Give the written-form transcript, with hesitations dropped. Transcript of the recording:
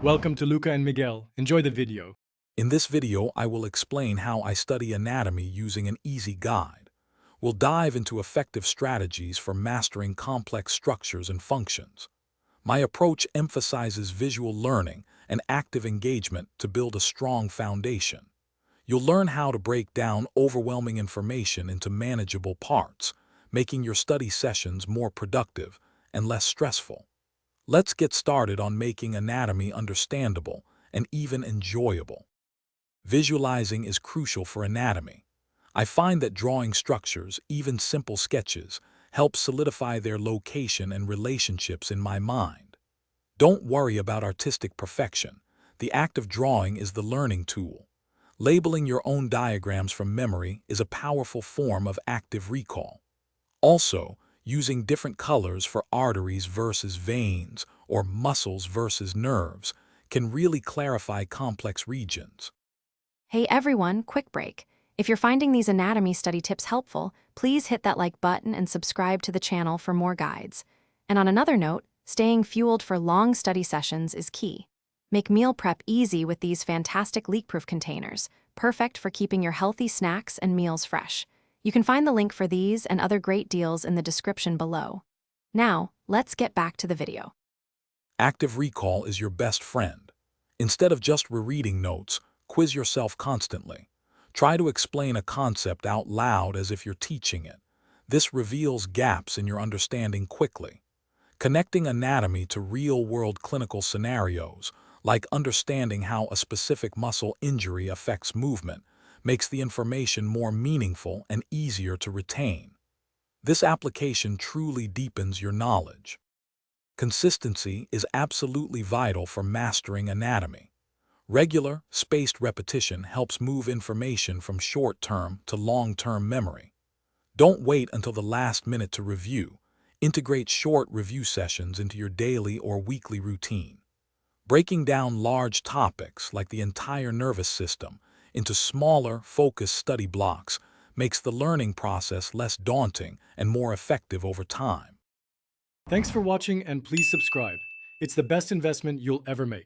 Welcome to Luca and Miguel. Enjoy the video. In this video, I will explain how I study anatomy using an easy guide. We'll dive into effective strategies for mastering complex structures and functions. My approach emphasizes visual learning and active engagement to build a strong foundation. You'll learn how to break down overwhelming information into manageable parts, making your study sessions more productive and less stressful. Let's get started on making anatomy understandable and even enjoyable. Visualizing is crucial for anatomy. I find that drawing structures, even simple sketches, help solidify their location and relationships in my mind. Don't worry about artistic perfection. The act of drawing is the learning tool. Labeling your own diagrams from memory is a powerful form of active recall. Also, using different colors for arteries versus veins or muscles versus nerves can really clarify complex regions. Hey everyone, quick break. If you're finding these anatomy study tips helpful, please hit that like button and subscribe to the channel for more guides. And on another note, staying fueled for long study sessions is key. Make meal prep easy with these fantastic leak-proof containers, perfect for keeping your healthy snacks and meals fresh. You can find the link for these and other great deals in the description below. Now, let's get back to the video. Active recall is your best friend. Instead of just rereading notes, quiz yourself constantly. Try to explain a concept out loud as if you're teaching it. This reveals gaps in your understanding quickly. Connecting anatomy to real-world clinical scenarios, like understanding how a specific muscle injury affects movement, makes the information more meaningful and easier to retain. This application truly deepens your knowledge. Consistency is absolutely vital for mastering anatomy. Regular, spaced repetition helps move information from short-term to long-term memory. Don't wait until the last minute to review. Integrate short review sessions into your daily or weekly routine. Breaking down large topics like the entire nervous system into smaller, focused study blocks makes the learning process less daunting and more effective over time. Thanks for watching and please subscribe. It's the best investment you'll ever make.